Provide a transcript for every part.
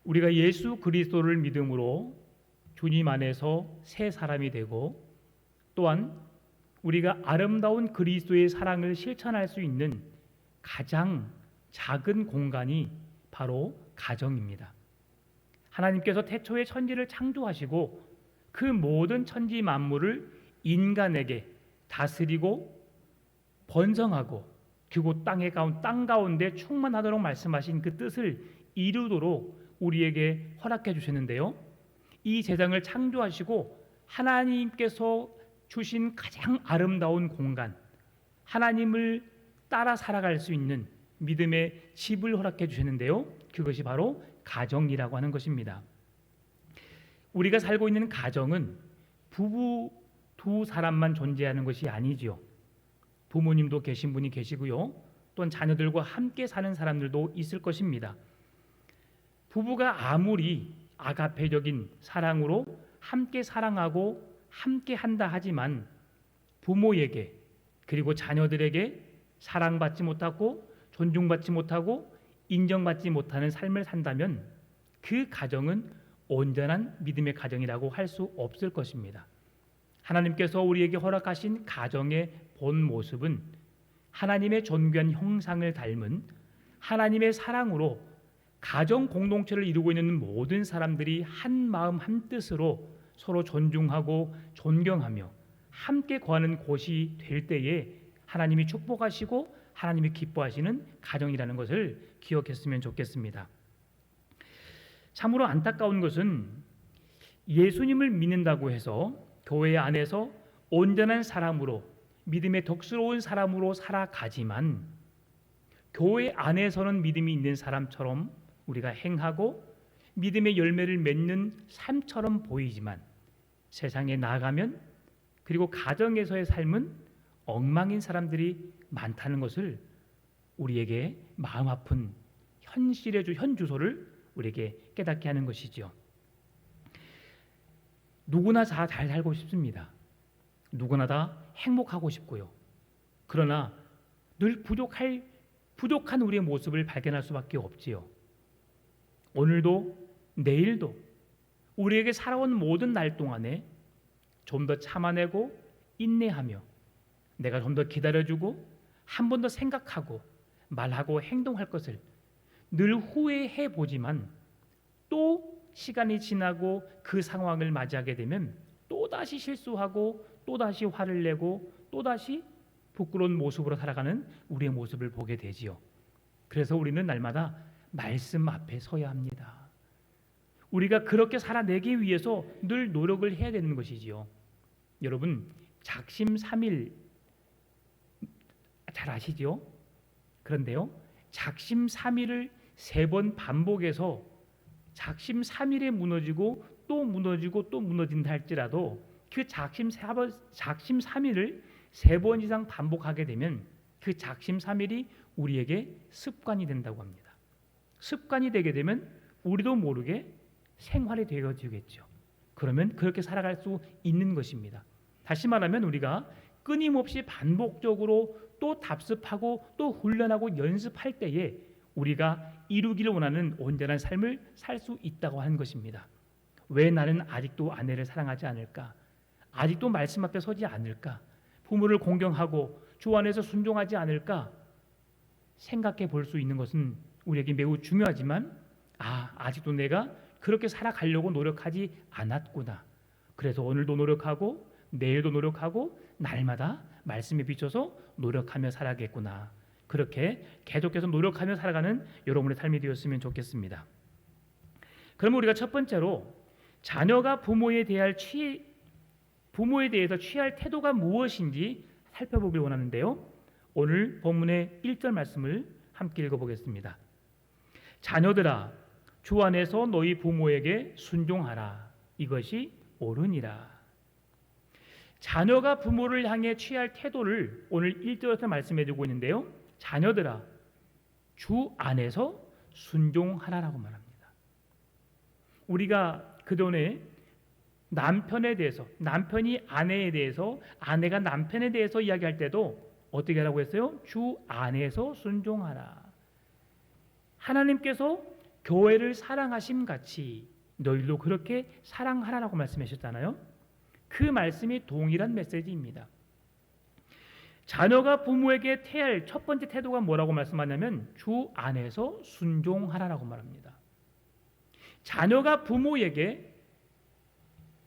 우리가 예수 그리스도를 믿음으로 주님 안에서 새 사람이 되고, 또한 우리가 아름다운 그리스도의 사랑을 실천할 수 있는 가장 작은 공간이 바로 가정입니다. 하나님께서 태초에 천지를 창조하시고 그 모든 천지 만물을 인간에게 다스리고 번성하고 그리고 땅 가운데 충만하도록 말씀하신 그 뜻을 이루도록 우리에게 허락해 주셨는데요. 이 세상을 창조하시고 하나님께서 주신 가장 아름다운 공간, 하나님을 따라 살아갈 수 있는 믿음의 집을 허락해 주셨는데요. 그것이 바로 가정이라고 하는 것입니다. 우리가 살고 있는 가정은 부부 두 사람만 존재하는 것이 아니지요. 부모님도 계신 분이 계시고요. 또한 자녀들과 함께 사는 사람들도 있을 것입니다. 부부가 아무리 아가페적인 사랑으로 함께 사랑하고 함께 한다 하지만 부모에게 그리고 자녀들에게 사랑받지 못하고 존중받지 못하고 인정받지 못하는 삶을 산다면 그 가정은 온전한 믿음의 가정이라고 할 수 없을 것입니다. 하나님께서 우리에게 허락하신 가정의 본 모습은 하나님의 존귀한 형상을 닮은 하나님의 사랑으로 가정 공동체를 이루고 있는 모든 사람들이 한 마음 한 뜻으로 서로 존중하고 존경하며 함께 거하는 곳이 될 때에 하나님이 축복하시고 하나님이 기뻐하시는 가정이라는 것을 기억했으면 좋겠습니다. 참으로 안타까운 것은 예수님을 믿는다고 해서 교회 안에서 온전한 사람으로 믿음의 덕스러운 사람으로 살아가지만 교회 안에서는 믿음이 있는 사람처럼 우리가 행하고 믿음의 열매를 맺는 삶처럼 보이지만 세상에 나가면 그리고 가정에서의 삶은 엉망인 사람들이 많다는 것을 우리에게 마음 아픈 현실의 현주소를 우리에게 깨닫게 하는 것이죠. 누구나 다 잘 살고 싶습니다. 누구나 다 행복하고 싶고요. 그러나 늘 부족한 우리의 모습을 발견할 수밖에 없지요. 오늘도 내일도 우리에게 살아온 모든 날 동안에 좀 더 참아내고 인내하며 내가 좀 더 기다려주고 한 번 더 생각하고 말하고 행동할 것을 늘 후회해 보지만 또 시간이 지나고 그 상황을 맞이하게 되면 또다시 실수하고 또다시 화를 내고 또다시 부끄러운 모습으로 살아가는 우리의 모습을 보게 되지요. 그래서 우리는 날마다 말씀 앞에 서야 합니다. 우리가 그렇게 살아내기 위해서 늘 노력을 해야 되는 것이지요. 여러분, 작심삼일 잘 아시죠? 그런데요, 작심삼일을 3번 반복해서 작심삼일에 무너지고 또 무너지고 또 무너진다 할지라도 그 작심삼일을 3번 이상 반복하게 되면 그 작심삼일이 우리에게 습관이 된다고 합니다. 습관이 되게 되면 우리도 모르게 생활이 되어지겠죠. 그러면 그렇게 살아갈 수 있는 것입니다. 다시 말하면 우리가 끊임없이 반복적으로 또 답습하고 또 훈련하고 연습할 때에 우리가 이루기를 원하는 온전한 삶을 살 수 있다고 하는 것입니다. 왜 나는 아직도 아내를 사랑하지 않을까? 아직도 말씀 앞에 서지 않을까? 부모를 공경하고 주 안에서 순종하지 않을까? 생각해 볼 수 있는 것은 우리에게 매우 중요하지만 아직도 내가 그렇게 살아가려고 노력하지 않았구나. 그래서 오늘도 노력하고 내일도 노력하고 날마다 말씀에 비춰서 노력하며 살아야겠구나. 그렇게 계속해서 노력하며 살아가는 여러분의 삶이 되었으면 좋겠습니다. 그러면 우리가 첫 번째로 자녀가 부모에 대해서 취할 태도가 무엇인지 살펴보길 원하는데요. 오늘 본문의 1절 말씀을 함께 읽어보겠습니다. 자녀들아, 주 안에서 너희 부모에게 순종하라. 이것이 옳으니라. 자녀가 부모를 향해 취할 태도를 오늘 1절에서 말씀해주고 있는데요. 자녀들아, 주 안에서 순종하라라고 말합니다. 우리가 그전에 남편에 대해서, 남편이 아내에 대해서, 아내가 남편에 대해서 이야기할 때도 어떻게 하라고 했어요? 주 안에서 순종하라. 하나님께서 교회를 사랑하심 같이 너희도 그렇게 사랑하라라고 말씀하셨잖아요. 그 말씀이 동일한 메시지입니다. 자녀가 부모에게 태해야 할 첫 번째 태도가 뭐라고 말씀하냐면 주 안에서 순종하라라고 말합니다. 자녀가 부모에게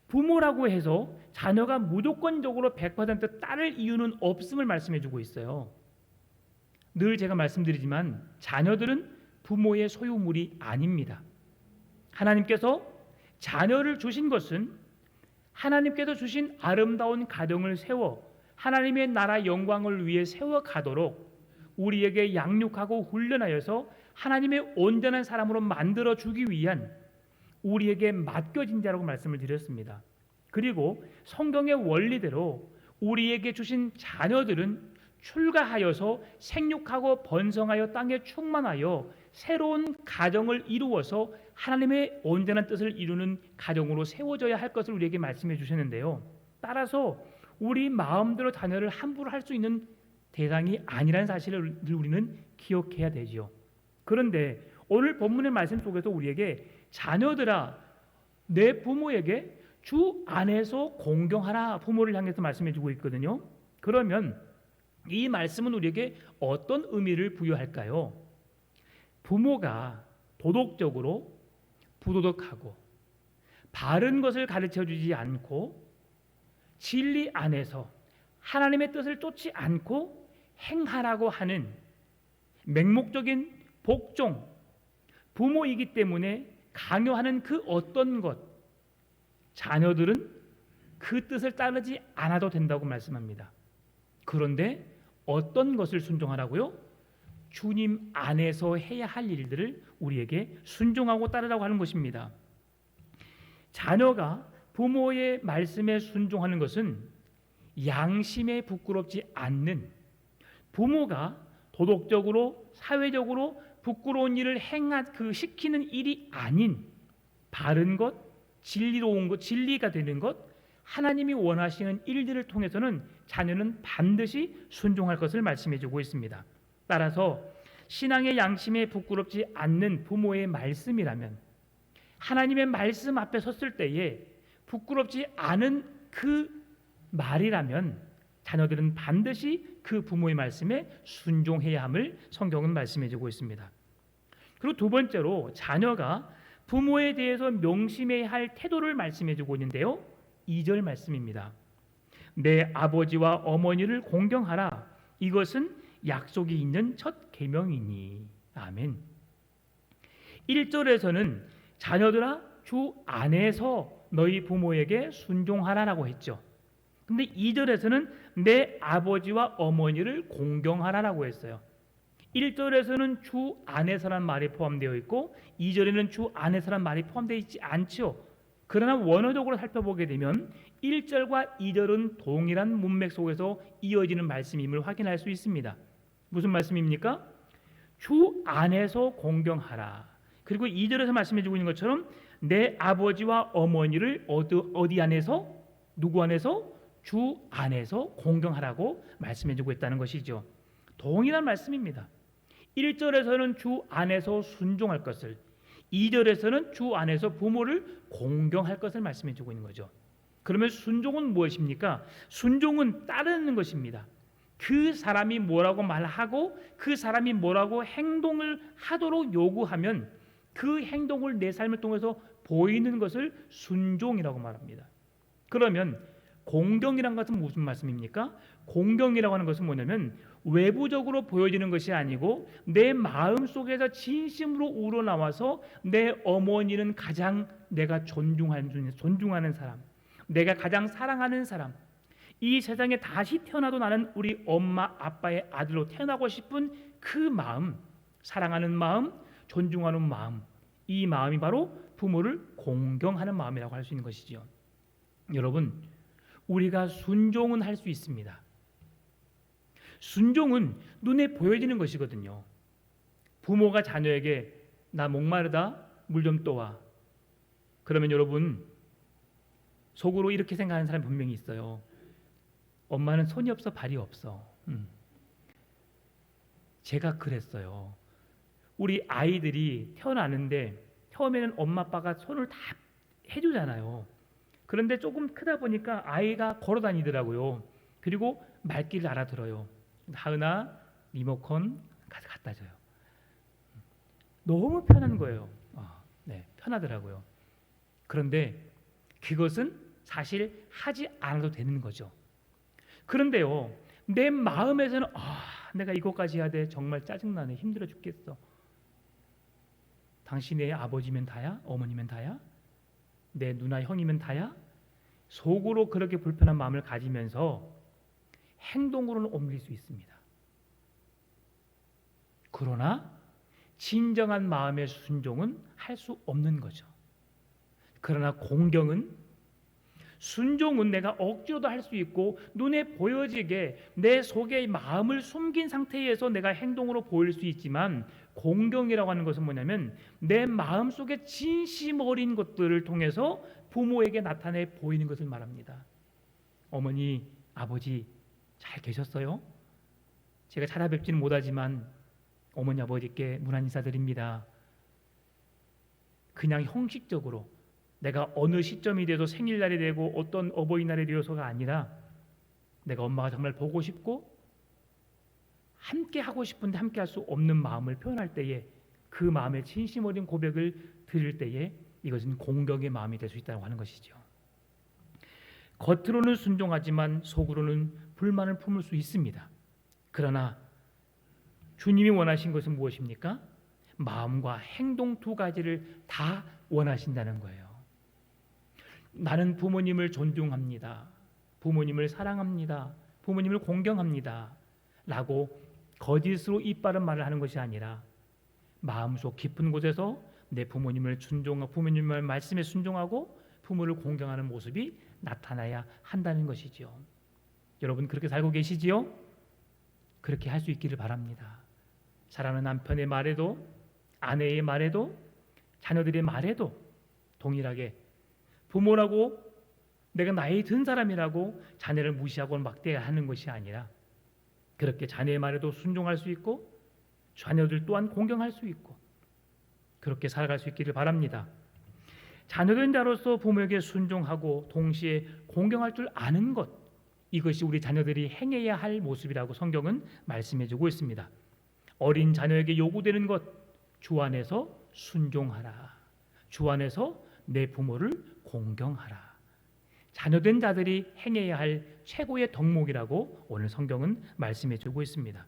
부모라고 해서 자녀가 무조건적으로 100% 따를 이유는 없음을 말씀해 주고 있어요. 늘 제가 말씀드리지만 자녀들은 부모의 소유물이 아닙니다. 하나님께서 자녀를 주신 것은 하나님께서 주신 아름다운 가정을 세워 하나님의 나라 영광을 위해 세워가도록 우리에게 양육하고 훈련하여서 하나님의 온전한 사람으로 만들어주기 위한 우리에게 맡겨진 자라고 말씀을 드렸습니다. 그리고 성경의 원리대로 우리에게 주신 자녀들은 출가하여서 생육하고 번성하여 땅에 충만하여 새로운 가정을 이루어서 하나님의 온전한 뜻을 이루는 가정으로 세워져야 할 것을 우리에게 말씀해 주셨는데요. 따라서 우리 마음대로 자녀를 함부로 할 수 있는 대상이 아니라는 사실을 우리는 기억해야 되지요. 그런데 오늘 본문의 말씀 속에서 우리에게 자녀들아 내 부모에게 주 안에서 공경하라 부모를 향해서 말씀해 주고 있거든요. 그러면 이 말씀은 우리에게 어떤 의미를 부여할까요? 부모가 도덕적으로 부도덕하고 바른 것을 가르쳐 주지 않고 진리 안에서 하나님의 뜻을 쫓지 않고 행하라고 하는 맹목적인 복종 부모이기 때문에 강요하는 그 어떤 것 자녀들은 그 뜻을 따르지 않아도 된다고 말씀합니다. 그런데 어떤 것을 순종하라고요? 주님 안에서 해야 할 일들을 우리에게 순종하고 따르라고 하는 것입니다. 자녀가 부모의 말씀에 순종하는 것은 양심에 부끄럽지 않는 부모가 도덕적으로 사회적으로 부끄러운 일을 시키는 일이 아닌 바른 것, 진리로운 것, 진리가 되는 것, 하나님이 원하시는 일들을 통해서는 자녀는 반드시 순종할 것을 말씀해 주고 있습니다. 따라서 신앙의 양심에 부끄럽지 않는 부모의 말씀이라면 하나님의 말씀 앞에 섰을 때에 부끄럽지 않은 그 말이라면 자녀들은 반드시 그 부모의 말씀에 순종해야 함을 성경은 말씀해 주고 있습니다. 그리고 두 번째로 자녀가 부모에 대해서 명심해야 할 태도를 말씀해 주고 있는데요. 2절 말씀입니다. 내 아버지와 어머니를 공경하라. 이것은 약속이 있는 첫 계명이니. 아멘. 1절에서는 자녀들아 주 안에서 너희 부모에게 순종하라라고 했죠. 근데 2절에서는 내 아버지와 어머니를 공경하라라고 했어요. 1절에서는 주 안에서란 말이 포함되어 있고 2절에는 주 안에서란 말이 포함되어 있지 않죠. 그러나 원어적으로 살펴보게 되면 1절과 2절은 동일한 문맥 속에서 이어지는 말씀임을 확인할 수 있습니다. 무슨 말씀입니까? 주 안에서 공경하라. 그리고 2절에서 말씀해 주고 있는 것처럼 내 아버지와 어머니를 어디 안에서? 누구 안에서? 주 안에서 공경하라고 말씀해 주고 있다는 것이죠. 동일한 말씀입니다. 1절에서는 주 안에서 순종할 것을 2절에서는 주 안에서 부모를 공경할 것을 말씀해 주고 있는 거죠. 그러면 순종은 무엇입니까? 순종은 따르는 것입니다. 그 사람이 뭐라고 말하고 그 사람이 뭐라고 행동을 하도록 요구하면 그 행동을 내 삶을 통해서 보이는 것을 순종이라고 말합니다. 그러면 공경이란 것은 무슨 말씀입니까? 공경이라고 하는 것은 뭐냐면 외부적으로 보여지는 것이 아니고 내 마음 속에서 진심으로 우러나와서 내 어머니는 가장 내가 존중하는 사람, 내가 가장 사랑하는 사람, 이 세상에 다시 태어나도 나는 우리 엄마 아빠의 아들로 태어나고 싶은 그 마음, 사랑하는 마음, 존중하는 마음, 이 마음이 바로 부모를 공경하는 마음이라고 할 수 있는 것이죠. 여러분, 우리가 순종은 할 수 있습니다. 순종은 눈에 보여지는 것이거든요. 부모가 자녀에게 나 목마르다, 물 좀 떠와. 그러면 여러분 속으로 이렇게 생각하는 사람 분명히 있어요. 엄마는 손이 없어 발이 없어. 제가 그랬어요. 우리 아이들이 태어나는데 처음에는 엄마 아빠가 손을 다 해주잖아요. 그런데 조금 크다 보니까 아이가 걸어 다니더라고요. 그리고 말귀를 알아들어요. 하은아 리모컨 가서 갖다 줘요. 너무 편한 거예요. 네, 편하더라고요. 그런데 그것은 사실 하지 않아도 되는 거죠. 그런데요, 내 마음에서는 내가 이것까지 해야 돼. 정말 짜증나네. 힘들어 죽겠어. 당신의 아버지면 다야? 어머니면 다야? 내 누나 형이면 다야? 속으로 그렇게 불편한 마음을 가지면서 행동으로는 옮길 수 있습니다. 그러나 진정한 마음의 순종은 할 수 없는 거죠. 그러나 공경은, 순종은 내가 억지로도 할 수 있고 눈에 보여지게 내 속에 마음을 숨긴 상태에서 내가 행동으로 보일 수 있지만, 공경이라고 하는 것은 뭐냐면 내 마음속에 진심 어린 것들을 통해서 부모에게 나타내 보이는 것을 말합니다. 어머니, 아버지 잘 계셨어요? 제가 찾아뵙지는 못하지만 어머니, 아버지께 문안 인사드립니다. 그냥 형식적으로 내가 어느 시점이 돼도 생일날이 되고 어떤 어버이날이 되어서가 아니라 내가 엄마가 정말 보고 싶고 함께 하고 싶은데 함께 할 수 없는 마음을 표현할 때에, 그 마음의 진심 어린 고백을 드릴 때에 이것은 공경의 마음이 될 수 있다고 하는 것이죠. 겉으로는 순종하지만 속으로는 불만을 품을 수 있습니다. 그러나 주님이 원하신 것은 무엇입니까? 마음과 행동 두 가지를 다 원하신다는 거예요. 나는 부모님을 존중합니다. 부모님을 사랑합니다. 부모님을 공경합니다. 라고 거짓으로 입 바른 말을 하는 것이 아니라 마음속 깊은 곳에서 내 부모님을 순종하고 부모님의 말씀에 순종하고 부모를 공경하는 모습이 나타나야 한다는 것이죠. 여러분 그렇게 살고 계시지요? 그렇게 할 수 있기를 바랍니다. 사랑하는 남편의 말에도, 아내의 말에도, 자녀들의 말에도 동일하게 부모라고 내가 나이 든 사람이라고 자녀를 무시하고 막대하는 것이 아니라 그렇게 자녀의 말에도 순종할 수 있고 자녀들 또한 공경할 수 있고 그렇게 살아갈 수 있기를 바랍니다. 자녀된 자로서 부모에게 순종하고 동시에 공경할 줄 아는 것, 이것이 우리 자녀들이 행해야 할 모습이라고 성경은 말씀해주고 있습니다. 어린 자녀에게 요구되는 것, 주 안에서 순종하라. 주 안에서 내 부모를 공경하라. 자녀된 자들이 행해야 할 최고의 덕목이라고 오늘 성경은 말씀해주고 있습니다.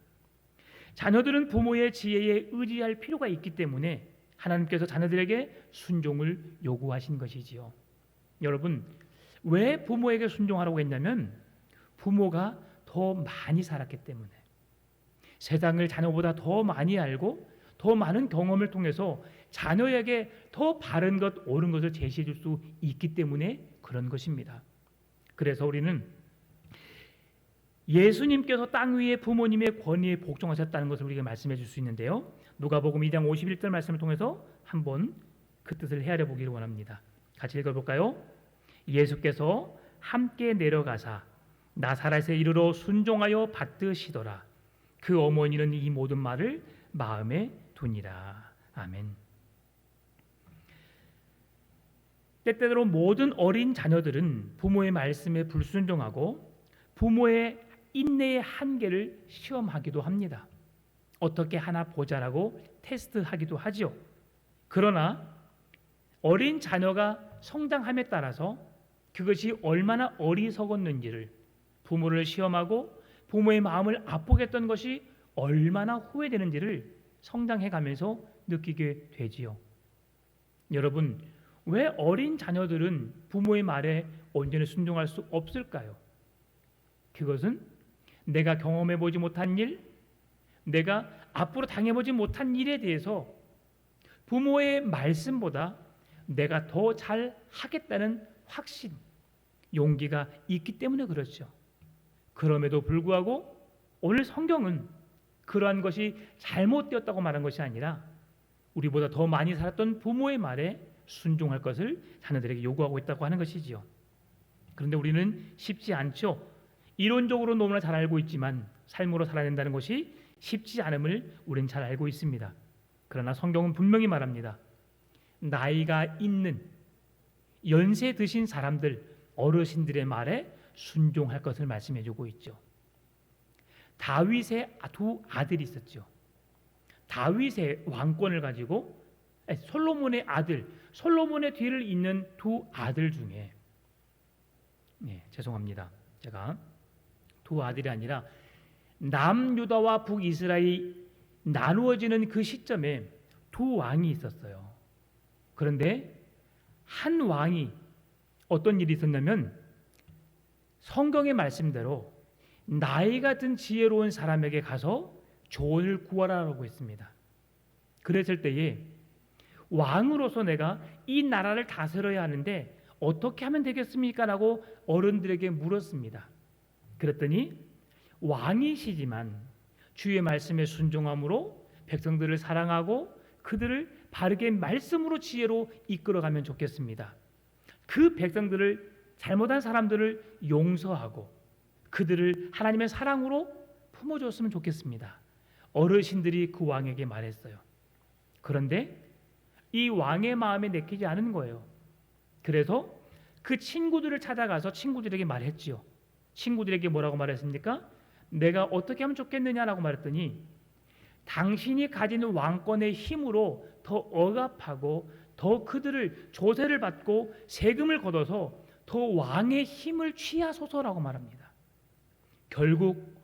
자녀들은 부모의 지혜에 의지할 필요가 있기 때문에 하나님께서 자녀들에게 순종을 요구하신 것이지요. 여러분, 왜 부모에게 순종하라고 했냐면 부모가 더 많이 살았기 때문에, 세상을 자녀보다 더 많이 알고 더 많은 경험을 통해서 자녀에게 더 바른 것, 옳은 것을 제시해 줄 수 있기 때문에 그런 것입니다. 그래서 우리는 예수님께서 땅 위에 부모님의 권위에 복종하셨다는 것을 우리가 말씀해 줄 수 있는데요. 누가복음 2장 51절 말씀을 통해서 한번 그 뜻을 헤아려 보기를 원합니다. 같이 읽어볼까요? 예수께서 함께 내려가사 나사렛에 이르러 순종하여 받드시더라. 그 어머니는 이 모든 말을 마음에 두니라. 아멘. 때때로 모든 어린 자녀들은 부모의 말씀에 불순종하고 부모의 인내의 한계를 시험하기도 합니다. 어떻게 하나 보자라고 테스트하기도 하지요. 그러나 어린 자녀가 성장함에 따라서 그것이 얼마나 어리석었는지를, 부모를 시험하고 부모의 마음을 아프게 했던 것이 얼마나 후회되는지를 성장해가면서 느끼게 되지요. 여러분, 왜 어린 자녀들은 부모의 말에 온전히 순종할 수 없을까요? 그것은 내가 경험해보지 못한 일, 내가 앞으로 당해보지 못한 일에 대해서 부모의 말씀보다 내가 더 잘 하겠다는 확신, 용기가 있기 때문에 그렇죠. 그럼에도 불구하고 오늘 성경은 그러한 것이 잘못되었다고 말한 것이 아니라 우리보다 더 많이 살았던 부모의 말에 순종할 것을 자녀들에게 요구하고 있다고 하는 것이지요. 그런데 우리는 쉽지 않죠. 이론적으로 너무나 잘 알고 있지만 삶으로 살아낸다는 것이 쉽지 않음을 우리는 잘 알고 있습니다. 그러나 성경은 분명히 말합니다. 나이가 있는 연세 드신 사람들, 어르신들의 말에 순종할 것을 말씀해 주고 있죠. 다윗의 두 아들이 있었죠. 다윗의 왕권을 가지고 솔로몬의 아들, 솔로몬의 뒤를 잇는 두 아들 중에 죄송합니다. 제가 두 아들이 아니라 남유다와 북이스라엘이 나누어지는 그 시점에 두 왕이 있었어요. 그런데 한 왕이 어떤 일이 있었냐면 성경의 말씀대로 나이가 든 지혜로운 사람에게 가서 조언을 구하라고 했습니다. 그랬을 때에 왕으로서 내가 이 나라를 다스려야 하는데 어떻게 하면 되겠습니까? 라고 어른들에게 물었습니다. 그랬더니 왕이시지만 주의 말씀에 순종함으로 백성들을 사랑하고 그들을 바르게 말씀으로 지혜로 이끌어가면 좋겠습니다. 그 백성들을 잘못한 사람들을 용서하고 그들을 하나님의 사랑으로 품어줬으면 좋겠습니다. 어르신들이 그 왕에게 말했어요. 그런데 이 왕의 마음에 내키지 않은 거예요. 그래서 그 친구들을 찾아가서 친구들에게 말했지요. 친구들에게 뭐라고 말했습니까? 내가 어떻게 하면 좋겠느냐라고 말했더니 당신이 가지는 왕권의 힘으로 더 억압하고 더 그들을 조세를 받고 세금을 걷어서 더 왕의 힘을 취하소서라고 말합니다. 결국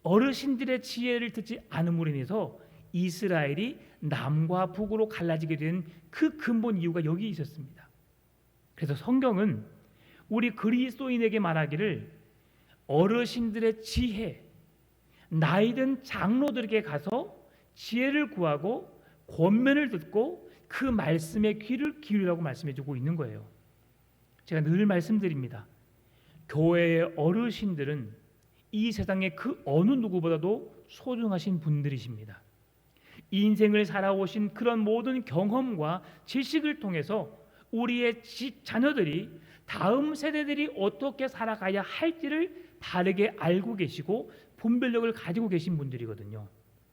어르신들의 지혜를 듣지 않음으로 인해서 이스라엘이 남과 북으로 갈라지게 된 그 근본 이유가 여기 있었습니다. 그래서 성경은 우리 그리스도인에게 말하기를 어르신들의 지혜, 나이든 장로들에게 가서 지혜를 구하고 권면을 듣고 그 말씀에 귀를 기울이라고 말씀해주고 있는 거예요. 제가 늘 말씀드립니다. 교회의 어르신들은 이 세상의 그 어느 누구보다도 소중하신 분들이십니다. 인생을 살아오신 그런 모든 경험과 지식을 통해서 우리의 자녀들이 다음 세대들이 어떻게 살아가야 할지를 바르게 알고 계시고 분별력을 가지고 계신 분들이거든요.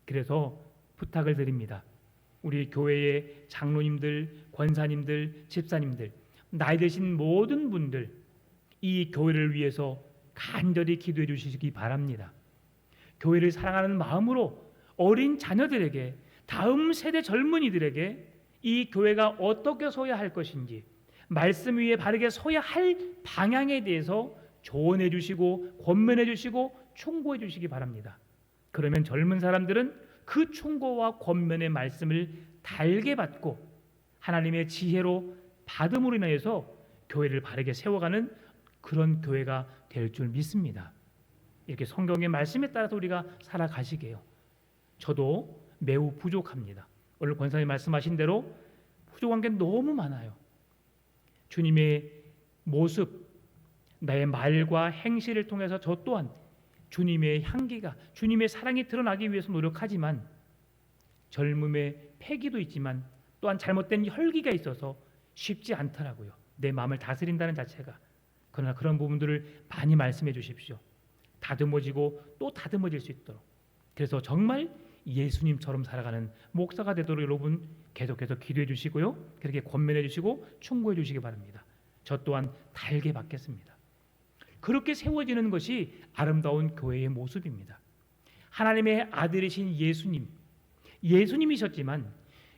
그래서 부탁을 드립니다. 우리 교회의 장로님들, 권사님들, 집사님들, 나이 드신 모든 분들 이 교회를 위해서 간절히 기도해 주시기 바랍니다. 교회를 사랑하는 마음으로 어린 자녀들에게 다음 세대 젊은이들에게 이 교회가 어떻게 서야 할 것인지 말씀 위에 바르게 서야 할 방향에 대해서 조언해 주시고 권면해 주시고 충고해 주시기 바랍니다. 그러면 젊은 사람들은 그 충고와 권면의 말씀을 달게 받고 하나님의 지혜로 받음으로 인해서 교회를 바르게 세워가는 그런 교회가 될 줄 믿습니다. 이렇게 성경의 말씀에 따라서 우리가 살아가시게요. 저도 매우 부족합니다. 오늘 권사님 말씀하신 대로 부족한 게 너무 많아요. 주님의 모습, 나의 말과 행실을 통해서 저 또한 주님의 향기가, 주님의 사랑이 드러나기 위해서 노력하지만 젊음의 패기도 있지만 또한 잘못된 혈기가 있어서 쉽지 않더라고요. 내 마음을 다스린다는 자체가. 그러나 그런 부분들을 많이 말씀해 주십시오. 다듬어지고 또 다듬어질 수 있도록. 그래서 정말 예수님처럼 살아가는 목사가 되도록 여러분 계속해서 기도해 주시고요. 그렇게 권면해 주시고 충고해 주시기 바랍니다. 저 또한 달게 받겠습니다. 그렇게 세워지는 것이 아름다운 교회의 모습입니다. 하나님의 아들이신 예수님이셨지만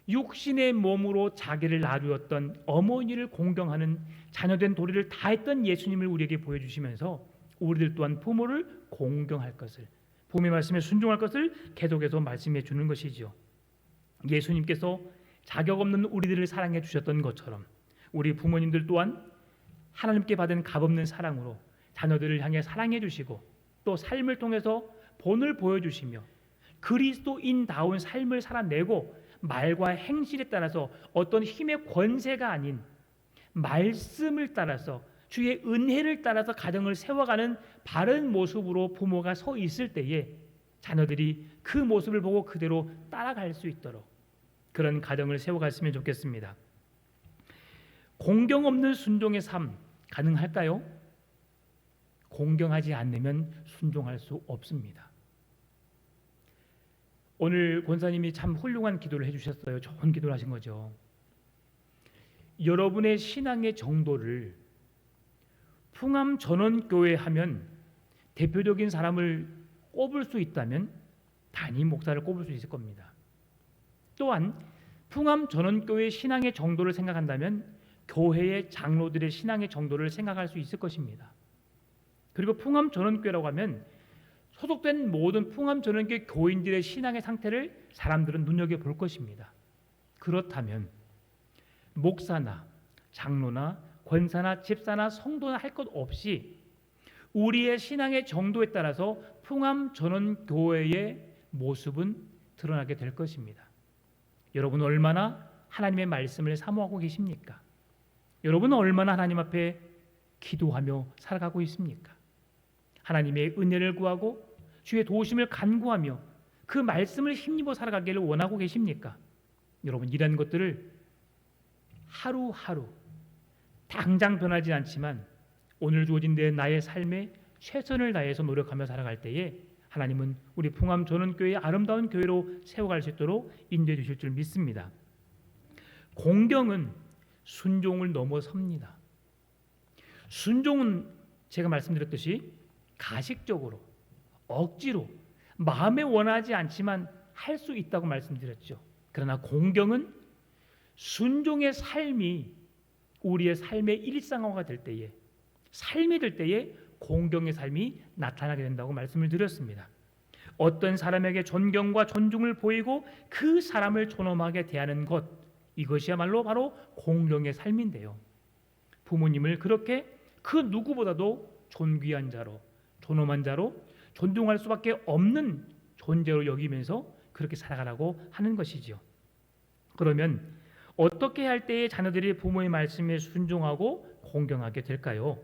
육신의 몸으로 자기를 나누었던 어머니를 공경하는 자녀된 도리를 다했던 예수님을 우리에게 보여주시면서 우리들 또한 부모를 공경할 것을, 부모의 말씀에 순종할 것을 계속해서 말씀해 주는 것이죠. 예수님께서 자격 없는 우리들을 사랑해 주셨던 것처럼 우리 부모님들 또한 하나님께 받은 값없는 사랑으로 자녀들을 향해 사랑해 주시고 또 삶을 통해서 본을 보여주시며 그리스도인다운 삶을 살아내고 말과 행실에 따라서 어떤 힘의 권세가 아닌 말씀을 따라서 주의 은혜를 따라서 가정을 세워가는 바른 모습으로 부모가 서 있을 때에 자녀들이 그 모습을 보고 그대로 따라갈 수 있도록 그런 가정을 세워갔으면 좋겠습니다. 공경 없는 순종의 삶 가능할까요? 공경하지 않으면 순종할 수 없습니다. 오늘 권사님이 참 훌륭한 기도를 해주셨어요. 좋은 기도를 하신 거죠. 여러분의 신앙의 정도를 풍암전원교회 하면 대표적인 사람을 꼽을 수 있다면 담임 목사를 꼽을 수 있을 겁니다. 또한 풍암전원교회 신앙의 정도를 생각한다면 교회의 장로들의 신앙의 정도를 생각할 수 있을 것입니다. 그리고 풍암전원교회라고 하면 소속된 모든 풍암전원교회 교인들의 신앙의 상태를 사람들은 눈여겨볼 것입니다. 그렇다면 목사나 장로나 권사나 집사나 성도나 할 것 없이 우리의 신앙의 정도에 따라서 풍암전원교회의 모습은 드러나게 될 것입니다. 여러분은 얼마나 하나님의 말씀을 사모하고 계십니까? 여러분은 얼마나 하나님 앞에 기도하며 살아가고 있습니까? 하나님의 은혜를 구하고 주의 도우심을 간구하며 그 말씀을 힘입어 살아가기를 원하고 계십니까? 여러분, 이런 것들을 하루하루 당장 변하지 않지만 오늘 주어진 나의 삶에 최선을 다해서 노력하며 살아갈 때에 하나님은 우리 풍암전원교회의 아름다운 교회로 세워갈 수 있도록 인도해 주실 줄 믿습니다. 공경은 순종을 넘어섭니다. 순종은 제가 말씀드렸듯이 가식적으로 억지로 마음에 원하지 않지만 할 수 있다고 말씀드렸죠. 그러나 공경은 순종의 삶이 우리의 삶의 일상화가 될 때에, 삶이 될 때에 공경의 삶이 나타나게 된다고 말씀을 드렸습니다. 어떤 사람에게 존경과 존중을 보이고 그 사람을 존엄하게 대하는 것, 이것이야말로 바로 공경의 삶인데요. 부모님을 그렇게 그 누구보다도 존귀한 자로, 존엄한 자로 존중할 수밖에 없는 존재로 여기면서 그렇게 살아가라고 하는 것이지요. 그러면 어떻게 할 때에 자녀들이 부모의 말씀에 순종하고 공경하게 될까요?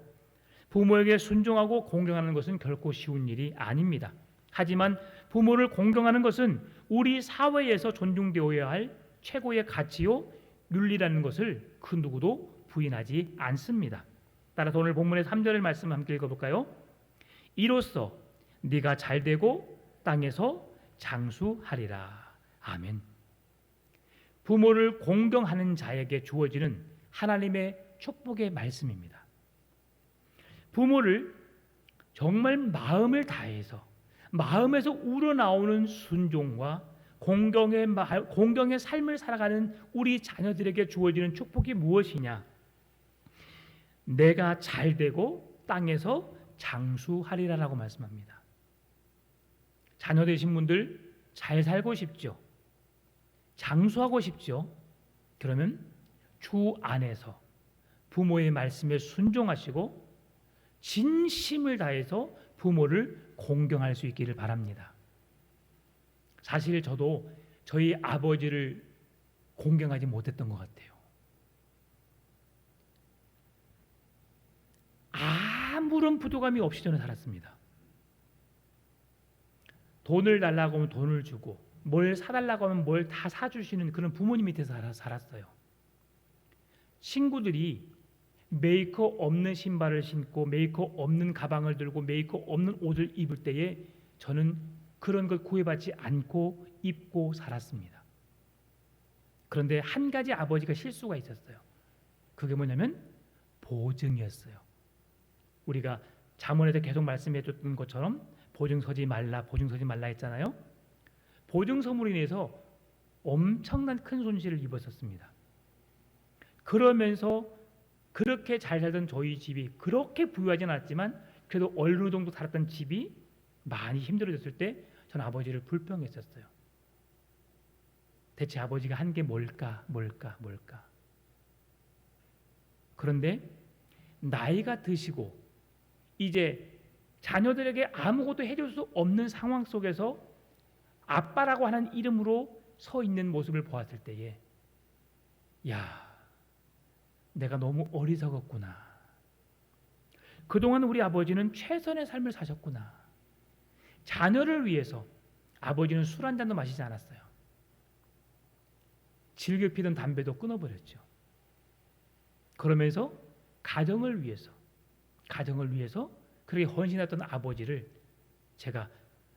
부모에게 순종하고 공경하는 것은 결코 쉬운 일이 아닙니다. 하지만 부모를 공경하는 것은 우리 사회에서 존중되어야 할 최고의 가치요 윤리라는 것을 그 누구도 부인하지 않습니다. 따라서 오늘 본문의 3절의 말씀 함께 읽어볼까요? 이로써 네가 잘되고 땅에서 장수하리라. 아멘. 부모를 공경하는 자에게 주어지는 하나님의 축복의 말씀입니다. 부모를 정말 마음을 다해서 마음에서 우러나오는 순종과 공경의 삶을 살아가는 우리 자녀들에게 주어지는 축복이 무엇이냐? 내가 잘되고 땅에서 장수하리라라고 말씀합니다. 자녀 되신 분들 잘 살고 싶죠? 장수하고 싶죠? 그러면 주 안에서 부모의 말씀에 순종하시고 진심을 다해서 부모를 공경할 수 있기를 바랍니다. 사실 저도 저희 아버지를 공경하지 못했던 것 같아요. 아무런 부족함이 없이 저는 살았습니다. 돈을 달라고 하면 돈을 주고 뭘 사달라고 하면 뭘 다 사주시는 그런 부모님 밑에서 살았어요. 친구들이 메이커 없는 신발을 신고 메이커 없는 가방을 들고 메이커 없는 옷을 입을 때에 저는 그런 걸 구애받지 않고 입고 살았습니다. 그런데 한 가지 아버지가 실수가 있었어요. 그게 뭐냐면 보증이었어요. 우리가 잠언에서 계속 말씀해 줬던 것처럼 보증 서지 말라 했잖아요. 보증 서물로 인해서 엄청난 큰 손실을 입었었습니다. 그러면서 그렇게 잘 살던 저희 집이 그렇게 부유하진 않았지만 그래도 어느 정도 살았던 집이 많이 힘들어졌을 때 저는 아버지를 불평했었어요. 대체 아버지가 한 게 뭘까? 그런데 나이가 드시고 이제 자녀들에게 아무것도 해줄 수 없는 상황 속에서 아빠라고 하는 이름으로 서 있는 모습을 보았을 때에 야, 내가 너무 어리석었구나. 그동안 우리 아버지는 최선의 삶을 사셨구나. 자녀를 위해서 아버지는 술 한 잔도 마시지 않았어요. 즐겨 피던 담배도 끊어버렸죠. 그러면서 가정을 위해서 그렇게 헌신했던 아버지를 제가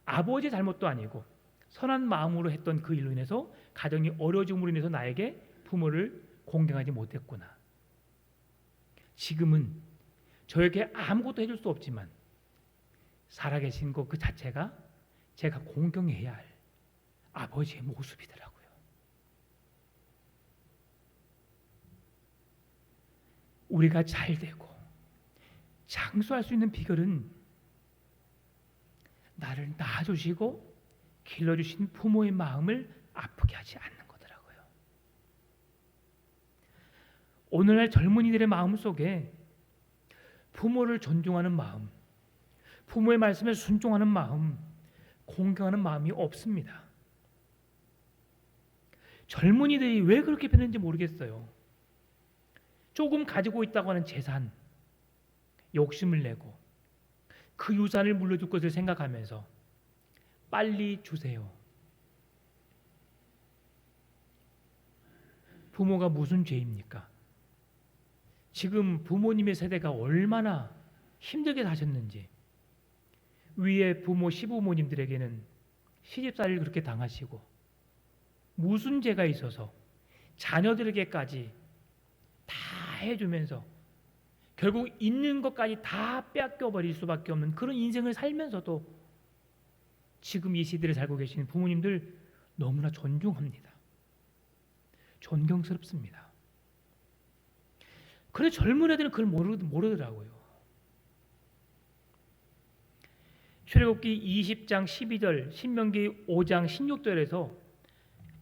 아버지 잘못도 아니고 선한 마음으로 했던 그 일로 인해서 가정이 어려워짐으로 인해서 나에게 부모를 공경하지 못했구나. 지금은 저에게 아무것도 해줄 수 없지만 살아계신 것 그 자체가 제가 공경해야 할 아버지의 모습이더라고요. 우리가 잘 되고 장수할 수 있는 비결은 나를 낳아주시고 길러주신 부모의 마음을 아프게 하지 않는 거더라고요. 오늘날 젊은이들의 마음 속에 부모를 존중하는 마음, 부모의 말씀에 순종하는 마음, 공경하는 마음이 없습니다. 젊은이들이 왜 그렇게 변했는지 모르겠어요. 조금 가지고 있다고 하는 재산, 욕심을 내고 그 유산을 물려줄 것을 생각하면서 빨리 주세요. 부모가 무슨 죄입니까? 지금 부모님의 세대가 얼마나 힘들게 사셨는지, 위에 부모, 시부모님들에게는 시집살이를 그렇게 당하시고 무슨 죄가 있어서 자녀들에게까지 다 해주면서 결국 있는 것까지 다 뺏겨버릴 수밖에 없는 그런 인생을 살면서도 지금 이 시대를 살고 계시는 부모님들 너무나 존중합니다. 존경스럽습니다. 그래 젊은 애들은 그걸 모르더라고요. 출애굽기 20장 12절, 신명기 5장 16절에서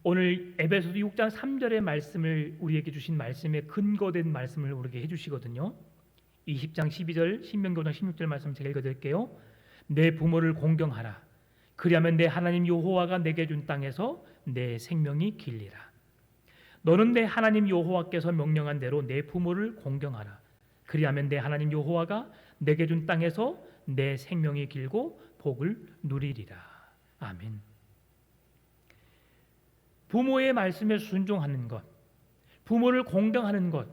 오늘 에베소서 6장 3절의 말씀을 우리에게 주신 말씀에 근거된 말씀을 우리에게 해주시거든요. 20장 12절, 신명기 5장 16절 말씀 제가 읽어드릴게요. 내 부모를 공경하라. 그리하면 내 하나님 여호와가 내게 준 땅에서 내 생명이 길리라. 너는 내 하나님 여호와께서 명령한 대로 내 부모를 공경하라. 그리하면 내 하나님 여호와가 내게 준 땅에서 내 생명이 길고 복을 누리리라. 아멘. 부모의 말씀에 순종하는 것, 부모를 공경하는 것,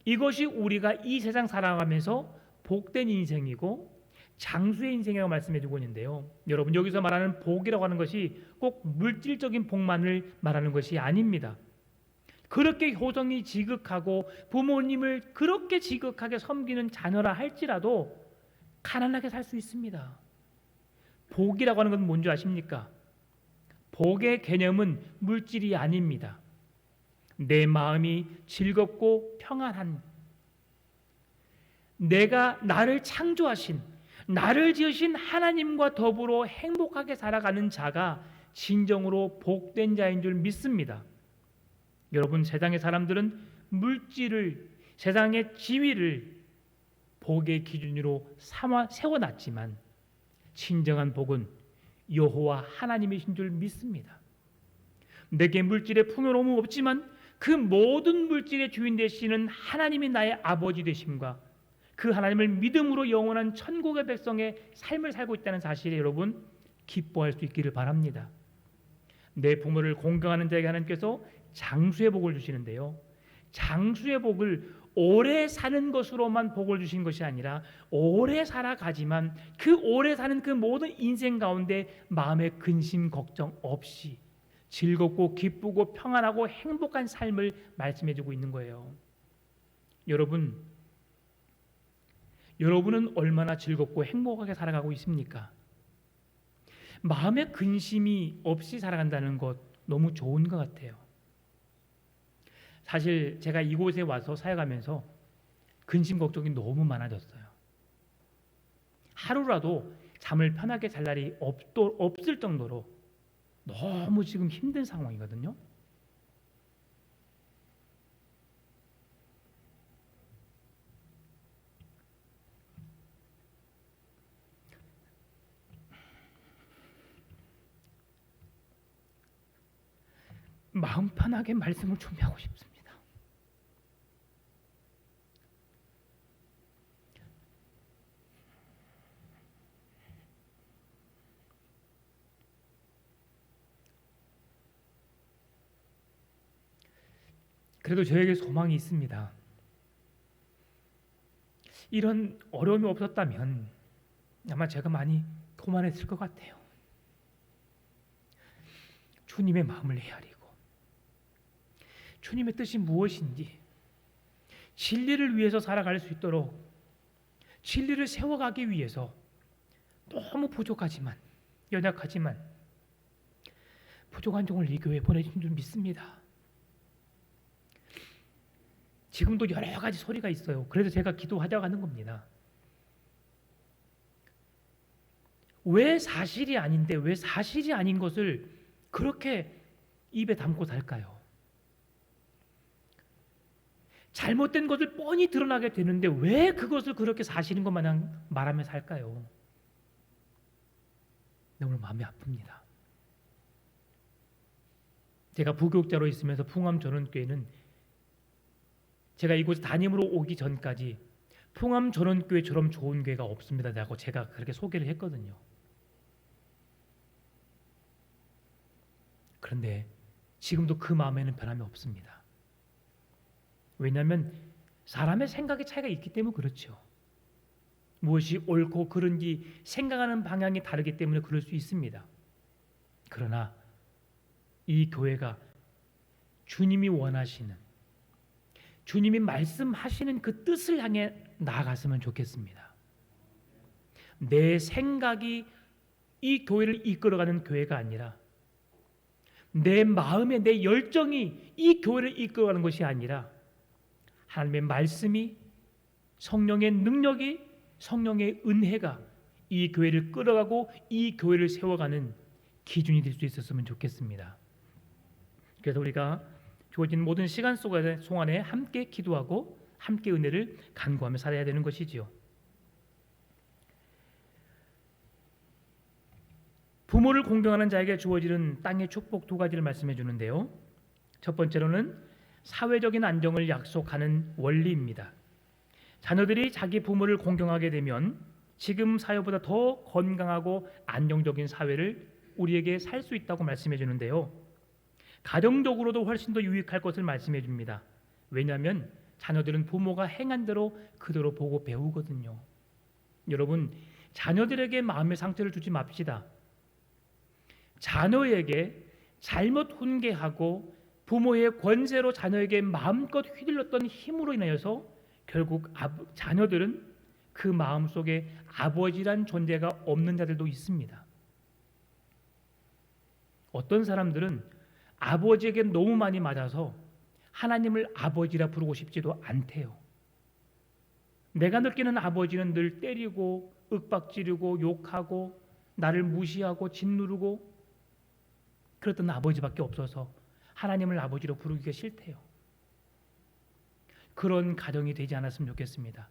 이것이 우리가 이 세상 살아가면서 복된 인생이고 장수의 인생이라고 말씀해주고 있는데요. 여러분, 여기서 말하는 복이라고 하는 것이 꼭 물질적인 복만을 말하는 것이 아닙니다. 그렇게 효성이 지극하고 부모님을 그렇게 지극하게 섬기는 자녀라 할지라도 가난하게 살 수 있습니다. 복이라고 하는 건 뭔지 아십니까? 복의 개념은 물질이 아닙니다. 내 마음이 즐겁고 평안한, 내가 나를 창조하신, 나를 지으신 하나님과 더불어 행복하게 살아가는 자가 진정으로 복된 자인 줄 믿습니다. 여러분, 세상의 사람들은 물질을, 세상의 지위를 복의 기준으로 세워놨지만 진정한 복은 여호와 하나님이신 줄 믿습니다. 내게 물질의 풍요로움은 없지만 그 모든 물질의 주인 되시는 하나님이 나의 아버지 되심과 그 하나님을 믿음으로 영원한 천국의 백성의 삶을 살고 있다는 사실에 여러분 기뻐할 수 있기를 바랍니다. 내 부모를 공경하는 자에게 하나님께서 장수의 복을 주시는데요. 장수의 복을 오래 사는 것으로만 복을 주신 것이 아니라 오래 살아가지만 그 오래 사는 그 모든 인생 가운데 마음의 근심 걱정 없이 즐겁고 기쁘고 평안하고 행복한 삶을 말씀해주고 있는 거예요. 여러분은 얼마나 즐겁고 행복하게 살아가고 있습니까? 마음의 근심이 없이 살아간다는 것 너무 좋은 것 같아요. 사실 제가 이곳에 와서 사역하면서 근심 걱정이 너무 많아졌어요. 하루라도 잠을 편하게 잘 날이 없을 정도로 너무 지금 힘든 상황이거든요. 마음 편하게 말씀을 준비하고 싶습니다. 그래도 저에게 소망이 있습니다. 이런 어려움이 없었다면 아마 제가 많이 교만했을 것 같아요. 주님의 마음을 헤아리고 주님의 뜻이 무엇인지 진리를 위해서 살아갈 수 있도록 진리를 세워가기 위해서 너무 부족하지만 연약하지만 부족한 종을 이 교회에 보내주신 줄 믿습니다. 지금도 여러 가지 소리가 있어요. 그래서 제가 기도하자고 하는 겁니다. 왜 사실이 아닌데 왜 사실이 아닌 것을 그렇게 입에 담고 살까요? 잘못된 것을 뻔히 드러나게 되는데 왜 그것을 그렇게 사실인 것 마냥 말하며 살까요? 너무 마음이 아픕니다. 제가 부교육자로 있으면서 풍암전원교회는 제가 이곳 담임으로 오기 전까지 풍암전원교회처럼 좋은 교회가 없습니다 라고 제가 그렇게 소개를 했거든요. 그런데 지금도 그 마음에는 변함이 없습니다. 왜냐하면 사람의 생각의 차이가 있기 때문에 그렇죠. 무엇이 옳고 그른지 생각하는 방향이 다르기 때문에 그럴 수 있습니다. 그러나 이 교회가 주님이 원하시는 주님이 말씀하시는 그 뜻을 향해 나아갔으면 좋겠습니다. 내 생각이 이 교회를 이끌어가는 교회가 아니라 내 마음에 내 열정이 이 교회를 이끌어가는 것이 아니라 하나님의 말씀이 성령의 능력이 성령의 은혜가 이 교회를 끌어가고 이 교회를 세워가는 기준이 될 수 있었으면 좋겠습니다. 그래서 우리가 주어진 모든 시간 동안에 함께 기도하고 함께 은혜를 간구하며 살아야 되는 것이지요. 부모를 공경하는 자에게 주어지는 땅의 축복 두 가지를 말씀해 주는데요. 첫 번째로는 사회적인 안정을 약속하는 원리입니다. 자녀들이 자기 부모를 공경하게 되면 지금 사회보다 더 건강하고 안정적인 사회를 우리에게 살 수 있다고 말씀해 주는데요. 가정적으로도 훨씬 더 유익할 것을 말씀해 줍니다. 왜냐하면 자녀들은 부모가 행한 대로 그대로 보고 배우거든요. 여러분, 자녀들에게 마음의 상처를 주지 맙시다. 자녀에게 잘못 훈계하고 부모의 권세로 자녀에게 마음껏 휘둘렀던 힘으로 인하여서 결국 자녀들은 그 마음속에 아버지란 존재가 없는 자들도 있습니다. 어떤 사람들은 아버지에게 너무 많이 맞아서 하나님을 아버지라 부르고 싶지도 않대요. 내가 느끼는 아버지는 늘 때리고 윽박지르고 욕하고 나를 무시하고 짓누르고 그랬던 아버지밖에 없어서 하나님을 아버지로 부르기가 싫대요. 그런 가정이 되지 않았으면 좋겠습니다.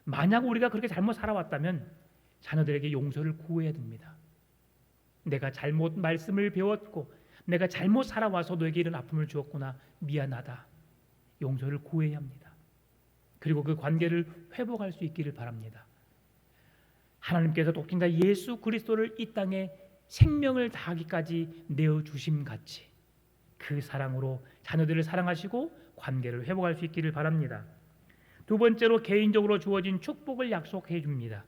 만약 우리가 그렇게 잘못 살아왔다면 자녀들에게 용서를 구해야 됩니다. 내가 잘못 말씀을 배웠고 내가 잘못 살아와서 너에게 이런 아픔을 주었구나. 미안하다. 용서를 구해야 합니다. 그리고 그 관계를 회복할 수 있기를 바랍니다. 하나님께서 독생자 예수 그리스도를 이 땅에 생명을 다하기까지 내어주심 같이 그 사랑으로 자녀들을 사랑하시고 관계를 회복할 수 있기를 바랍니다. 두 번째로 개인적으로 주어진 축복을 약속해 줍니다.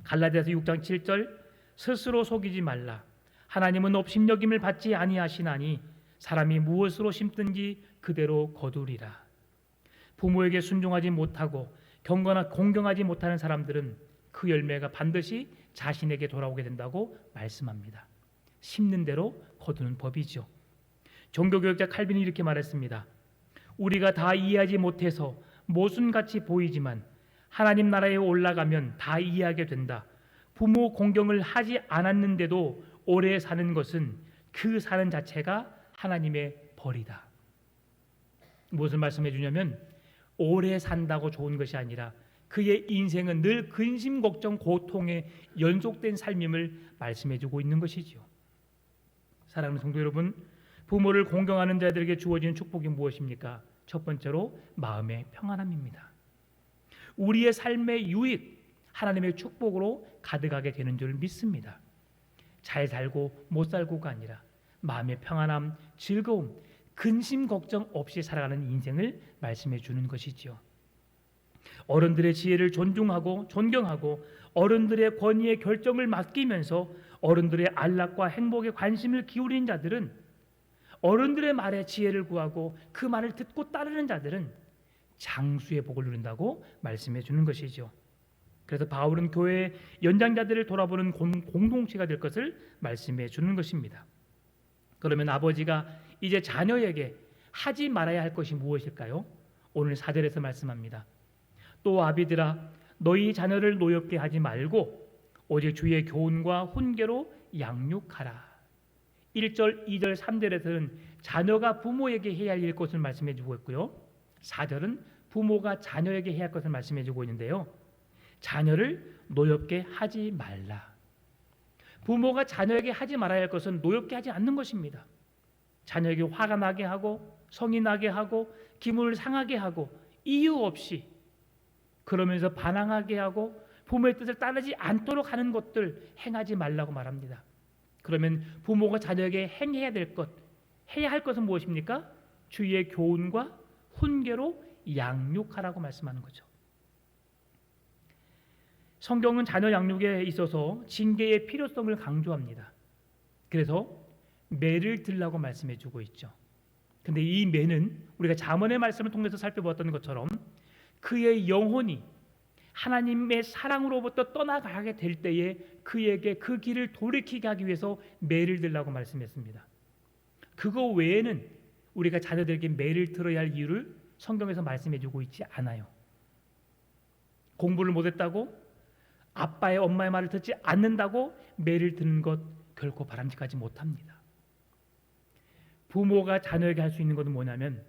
갈라디아서 6장 7절 스스로 속이지 말라. 하나님은 업신여김을 받지 아니하시나니 사람이 무엇으로 심든지 그대로 거두리라. 부모에게 순종하지 못하고 공경하지 못하는 사람들은 그 열매가 반드시 자신에게 돌아오게 된다고 말씀합니다. 심는 대로 거두는 법이죠. 종교교육자 칼빈이 이렇게 말했습니다. 우리가 다 이해하지 못해서 모순같이 보이지만 하나님 나라에 올라가면 다 이해하게 된다. 부모 공경을 하지 않았는데도 오래 사는 것은 그 사는 자체가 하나님의 벌이다. 무슨 말씀해 주냐면 오래 산다고 좋은 것이 아니라 그의 인생은 늘 근심, 걱정, 고통에 연속된 삶임을 말씀해 주고 있는 것이지요. 사랑하는 성도 여러분, 부모를 공경하는 자들에게 주어지는 축복이 무엇입니까? 첫 번째로 마음의 평안함입니다. 우리의 삶의 유익, 하나님의 축복으로 가득하게 되는 줄 믿습니다. 잘 살고 못 살고가 아니라 마음의 평안함, 즐거움, 근심 걱정 없이 살아가는 인생을 말씀해 주는 것이지요. 어른들의 지혜를 존중하고 존경하고 어른들의 권위의 결정을 맡기면서 어른들의 안락과 행복에 관심을 기울이는 자들은, 어른들의 말에 지혜를 구하고 그 말을 듣고 따르는 자들은 장수의 복을 누린다고 말씀해 주는 것이죠. 그래서 바울은 교회의 연장자들을 돌아보는 공동체가 될 것을 말씀해 주는 것입니다. 그러면 아버지가 이제 자녀에게 하지 말아야 할 것이 무엇일까요? 오늘 4절에서 말씀합니다. 또 아비들아 너희 자녀를 노엽게 하지 말고 오직 주의 교훈과 훈계로 양육하라. 1절, 2절, 3절에서는 자녀가 부모에게 해야 할 것을 말씀해 주고 있고요. 4절은 부모가 자녀에게 해야 할 것을 말씀해 주고 있는데요. 자녀를 노엽게 하지 말라. 부모가 자녀에게 하지 말아야 할 것은 노엽게 하지 않는 것입니다. 자녀에게 화가 나게 하고 성이 나게 하고 기분을 상하게 하고 이유 없이 그러면서 반항하게 하고 부모의 뜻을 따르지 않도록 하는 것들 행하지 말라고 말합니다. 그러면 부모가 자녀에게 행해야 될 것, 해야 할 것은 무엇입니까? 주의 교훈과 훈계로 양육하라고 말씀하는 거죠. 성경은 자녀 양육에 있어서 징계의 필요성을 강조합니다. 그래서 매를 들라고 말씀해 주고 있죠. 근데 이 매는 우리가 잠언의 말씀을 통해서 살펴보았던 것처럼 그의 영혼이 하나님의 사랑으로부터 떠나가게 될 때에 그에게 그 길을 돌이키게 하기 위해서 매를 들라고 말씀했습니다. 그거 외에는 우리가 자녀들에게 매를 들어야 할 이유를 성경에서 말씀해 주고 있지 않아요. 공부를 못했다고 아빠의 엄마의 말을 듣지 않는다고 매를 드는 것 결코 바람직하지 못합니다. 부모가 자녀에게 할 수 있는 것은 뭐냐면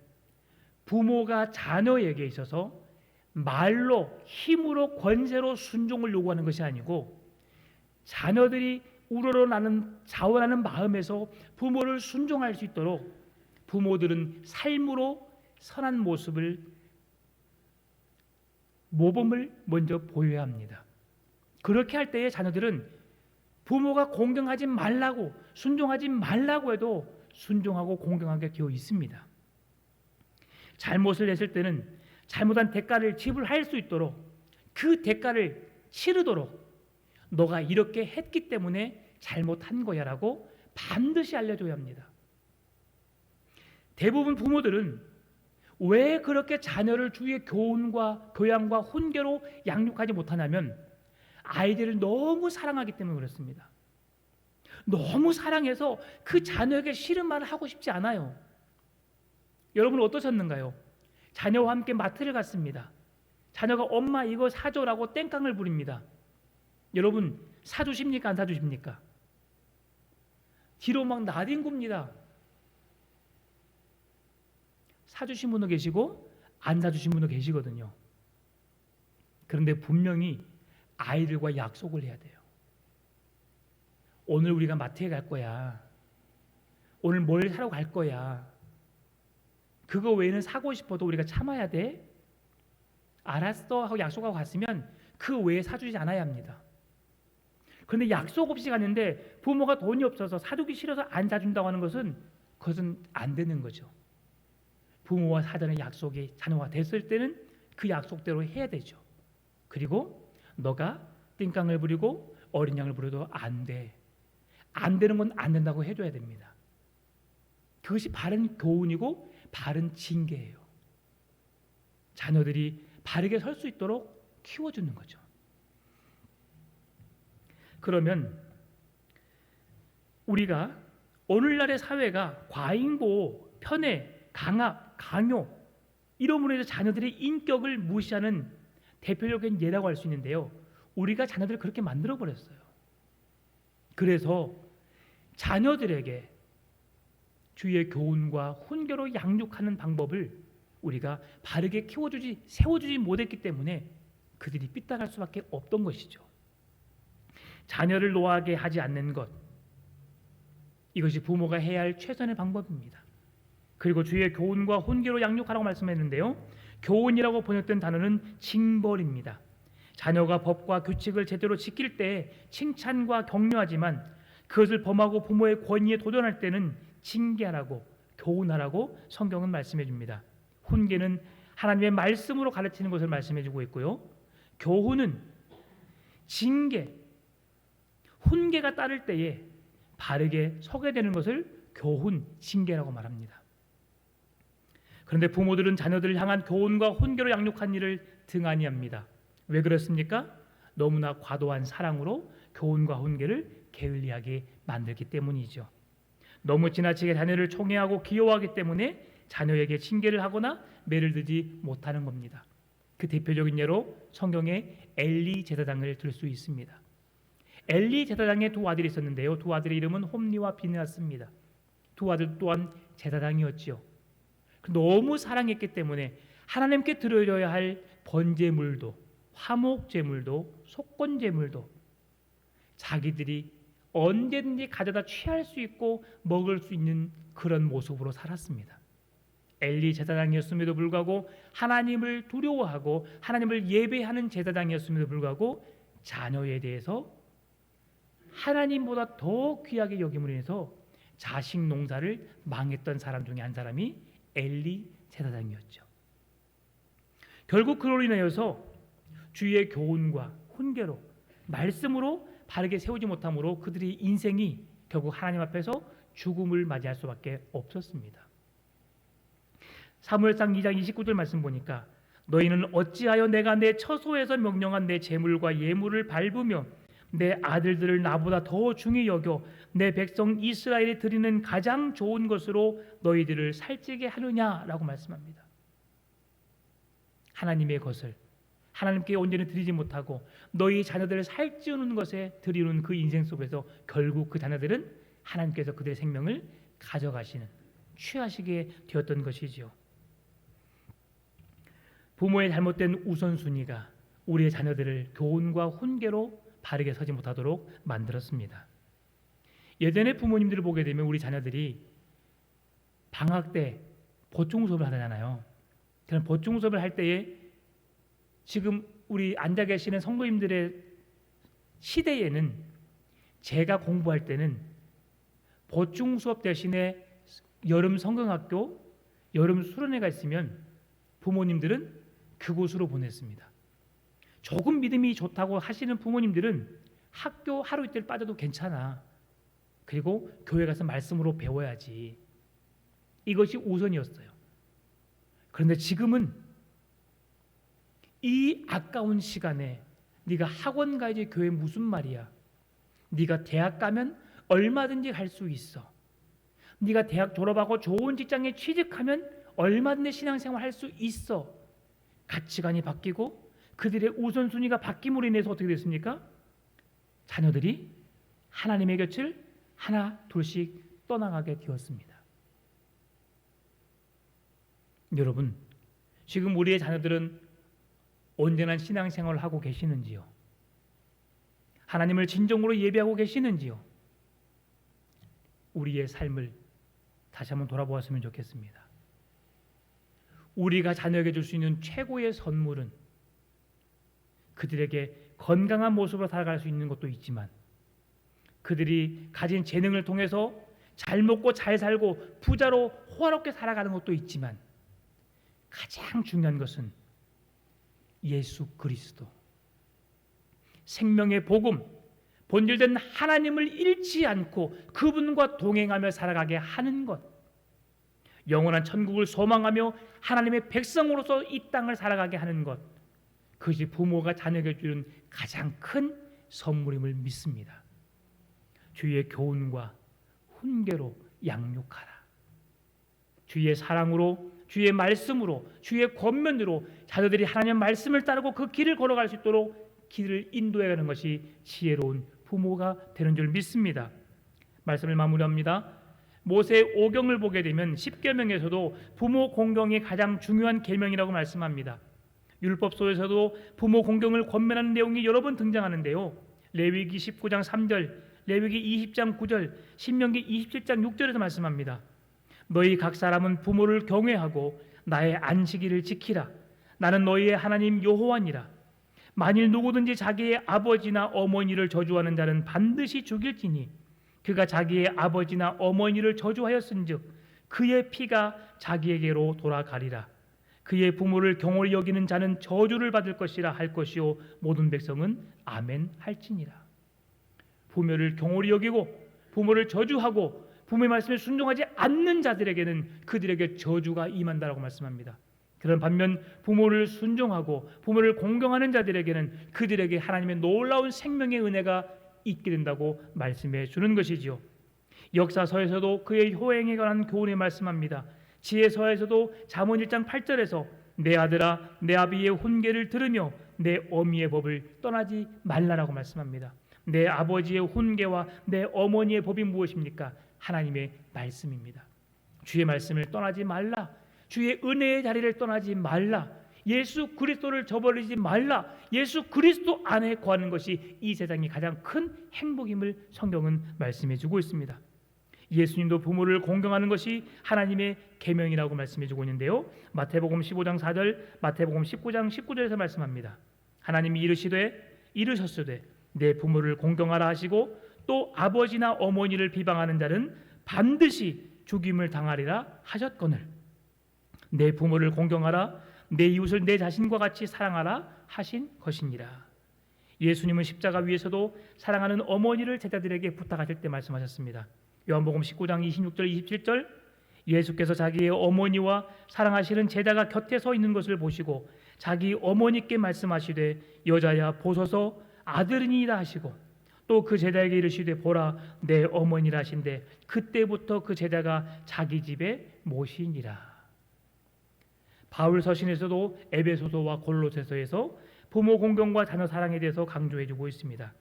부모가 자녀에게 있어서 말로 힘으로 권세로 순종을 요구하는 것이 아니고 자녀들이 우러러나는 자원하는 마음에서 부모를 순종할 수 있도록 부모들은 삶으로 선한 모범을 먼저 보여야 합니다. 그렇게 할 때에 자녀들은 부모가 공경하지 말라고 순종하지 말라고 해도 순종하고 공경하게 되어 있습니다. 잘못을 했을 때는 잘못한 대가를 지불할 수 있도록 그 대가를 치르도록 너가 이렇게 했기 때문에 잘못한 거야라고 반드시 알려줘야 합니다. 대부분 부모들은 왜 그렇게 자녀를 주의 교훈과 교양과 훈계로 양육하지 못하냐면 아이들을 너무 사랑하기 때문에 그렇습니다. 너무 사랑해서 그 자녀에게 싫은 말을 하고 싶지 않아요. 여러분 어떠셨는가요? 자녀와 함께 마트를 갔습니다. 자녀가 엄마 이거 사줘라고 땡깡을 부립니다. 여러분 사주십니까? 안 사주십니까? 뒤로 막 나뒹굽니다. 사주신 분도 계시고 안 사주신 분도 계시거든요. 그런데 분명히 아이들과 약속을 해야 돼요. 오늘 우리가 마트에 갈 거야. 오늘 뭘 사러 갈 거야. 그거 외에는 사고 싶어도 우리가 참아야 돼. 알았어 하고 약속하고 갔으면 그 외에 사주지 않아야 합니다. 그런데 약속 없이 갔는데 부모가 돈이 없어서 사주기 싫어서 안 사준다고 하는 것은 그것은 안 되는 거죠. 부모와 사전의 약속이 자녀가 됐을 때는 그 약속대로 해야 되죠. 그리고 너가 띵깡을 부리고 어린 양을 부려도 안 돼. 안 되는 건 안 된다고 해줘야 됩니다. 그것이 바른 교훈이고 바른 징계예요. 자녀들이 바르게 설 수 있도록 키워주는 거죠. 그러면 우리가 오늘날의 사회가 과잉보, 편애, 강압, 강요 이러므로 해서 자녀들의 인격을 무시하는 대표적인 예라고 할 수 있는데요. 우리가 자녀들을 그렇게 만들어 버렸어요. 그래서 자녀들에게 주의 교훈과 훈계로 양육하는 방법을 우리가 바르게 세워주지 못했기 때문에 그들이 삐딱할 수밖에 없던 것이죠. 자녀를 노하게 하지 않는 것, 이것이 부모가 해야 할 최선의 방법입니다. 그리고 주의 교훈과 훈계로 양육하라고 말씀했는데요. 교훈이라고 번역된 단어는 징벌입니다. 자녀가 법과 규칙을 제대로 지킬 때 칭찬과 격려하지만 그것을 범하고 부모의 권위에 도전할 때는 징계하라고 교훈하라고 성경은 말씀해 줍니다. 훈계는 하나님의 말씀으로 가르치는 것을 말씀해 주고 있고요. 교훈은 징계, 훈계가 따를 때에 바르게 서게 되는 것을 교훈, 징계라고 말합니다. 그런데 부모들은 자녀들을 향한 교훈과 훈계로 양육한 일을 등한히 합니다. 왜 그렇습니까? 너무나 과도한 사랑으로 교훈과 훈계를 게을리하게 만들기 때문이죠. 너무 지나치게 자녀를 총애하고 귀여워하기 때문에 자녀에게 징계를 하거나 매를 들지 못하는 겁니다. 그 대표적인 예로 성경에 엘리 제사장을 들 수 있습니다. 엘리 제사장의 두 아들이 있었는데요. 두 아들의 이름은 홈리와 비느하스입니다. 두 아들 또한 제사장이었지요. 너무 사랑했기 때문에 하나님께 드려야 할 번제물도, 화목제물도, 속건제물도 자기들이 언제든지 가져다 취할 수 있고 먹을 수 있는 그런 모습으로 살았습니다. 엘리 제사장이었음에도 불구하고 하나님을 두려워하고 하나님을 예배하는 제사장이었음에도 불구하고 자녀에 대해서 하나님보다 더 귀하게 여김으로 인해서 자식 농사를 망했던 사람 중에 한 사람이 엘리 제사장이었죠. 결국 그로 인하여서 주의 교훈과 훈계로 말씀으로 바르게 세우지 못함으로 그들의 인생이 결국 하나님 앞에서 죽음을 맞이할 수밖에 없었습니다. 사무엘상 2장 29절 말씀 보니까 너희는 어찌하여 내가 내 처소에서 명령한 내 제물과 예물을 밟으며 내 아들들을 나보다 더 중히 여겨 내 백성 이스라엘이 드리는 가장 좋은 것으로 너희들을 살찌게 하느냐라고 말씀합니다. 하나님의 것을 하나님께 온전히 드리지 못하고 너희 자녀들을 살찌우는 것에 드리는 그 인생 속에서 결국 그 자녀들은 하나님께서 그들의 생명을 가져가시는, 취하시게 되었던 것이지요. 부모의 잘못된 우선순위가 우리의 자녀들을 교훈과 훈계로 바르게 서지 못하도록 만들었습니다. 예전에 부모님들을 보게 되면 우리 자녀들이 방학 때 보충 수업을 하잖아요. 그런 보충 수업을 할 때에 지금 우리 앉아 계시는 성도님들의 시대에는 제가 공부할 때는 보충 수업 대신에 여름 성경학교, 여름 수련회가 있으면 부모님들은 그곳으로 보냈습니다. 조금 믿음이 좋다고 하시는 부모님들은 학교 하루 이틀 빠져도 괜찮아. 그리고 교회 가서 말씀으로 배워야지. 이것이 우선이었어요. 그런데 지금은 이 아까운 시간에 네가 학원 가야지 교회 무슨 말이야. 네가 대학 가면 얼마든지 갈 수 있어. 네가 대학 졸업하고 좋은 직장에 취직하면 얼마든지 신앙생활 할 수 있어. 가치관이 바뀌고 그들의 우선순위가 바뀜으로 인해서 어떻게 됐습니까? 자녀들이 하나님의 곁을 하나 둘씩 떠나가게 되었습니다. 여러분, 지금 우리의 자녀들은 온전한 신앙생활을 하고 계시는지요? 하나님을 진정으로 예배하고 계시는지요? 우리의 삶을 다시 한번 돌아보았으면 좋겠습니다. 우리가 자녀에게 줄 수 있는 최고의 선물은 그들에게 건강한 모습으로 살아갈 수 있는 것도 있지만 그들이 가진 재능을 통해서 잘 먹고 잘 살고 부자로 호화롭게 살아가는 것도 있지만 가장 중요한 것은 예수 그리스도, 생명의 복음, 본질된 하나님을 잃지 않고 그분과 동행하며 살아가게 하는 것, 영원한 천국을 소망하며 하나님의 백성으로서 이 땅을 살아가게 하는 것, 그것이 부모가 자녀에게 주는 가장 큰 선물임을 믿습니다. 주의 교훈과 훈계로 양육하라. 주의 사랑으로, 주의 말씀으로, 주의 권면으로 자녀들이 하나님의 말씀을 따르고 그 길을 걸어갈 수 있도록 길을 인도해가는 것이 지혜로운 부모가 되는 줄 믿습니다. 말씀을 마무리합니다. 모세 오경을 보게 되면 10계명에서도 부모 공경이 가장 중요한 계명이라고 말씀합니다. 율법서에서도 부모 공경을 권면하는 내용이 여러 번 등장하는데요. 레위기 19장 3절, 레위기 20장 9절, 신명기 27장 6절에서 말씀합니다. 너희 각 사람은 부모를 경외하고 나의 안식일을 지키라. 나는 너희의 하나님 여호와니라. 만일 누구든지 자기의 아버지나 어머니를 저주하는 자는 반드시 죽일지니 그가 자기의 아버지나 어머니를 저주하였은즉 그의 피가 자기에게로 돌아가리라. 그의 부모를 경홀히 여기는 자는 저주를 받을 것이라 할 것이요 모든 백성은 아멘 할지니라. 부모를 경홀히 여기고 부모를 저주하고 부모의 말씀에 순종하지 않는 자들에게는 그들에게 저주가 임한다라고 말씀합니다. 그런 반면 부모를 순종하고 부모를 공경하는 자들에게는 그들에게 하나님의 놀라운 생명의 은혜가 있게 된다고 말씀해 주는 것이지요. 역사서에서도 그의 효행에 관한 교훈을 말씀합니다. 지혜서에서도 잠언 1장 8절에서 내 아들아 내 아비의 훈계를 들으며 내 어미의 법을 떠나지 말라라고 말씀합니다. 내 아버지의 훈계와 내 어머니의 법이 무엇입니까? 하나님의 말씀입니다. 주의 말씀을 떠나지 말라. 주의 은혜의 자리를 떠나지 말라. 예수 그리스도를 저버리지 말라. 예수 그리스도 안에 거하는 것이 이 세상의 가장 큰 행복임을 성경은 말씀해 주고 있습니다. 예수님도 부모를 공경하는 것이 하나님의 계명이라고 말씀해 주고 있는데요. 마태복음 15장 4절, 마태복음 19장 19절에서 말씀합니다. 하나님이 이르셨으되 내 부모를 공경하라 하시고 또 아버지나 어머니를 비방하는 자는 반드시 죽임을 당하리라 하셨거늘 내 부모를 공경하라 내 이웃을 내 자신과 같이 사랑하라 하신 것이니라. 예수님은 십자가 위에서도 사랑하는 어머니를 제자들에게 부탁하실 때 말씀하셨습니다. 요한복음 19장 26절 27절 예수께서 자기의 어머니와 사랑하시는 제자가 곁에 서 있는 것을 보시고 자기 어머니께 말씀하시되 여자야 보소서 아들이니이다 하시고 또 그 제자에게 이르시되 보라 내 어머니라 하신대 그때부터 그 제자가 자기 집에 모시니라. 바울 서신에서도 에베소서와 골로새서에서 부모 공경과 자녀 사랑에 대해서 강조해주고 있습니다.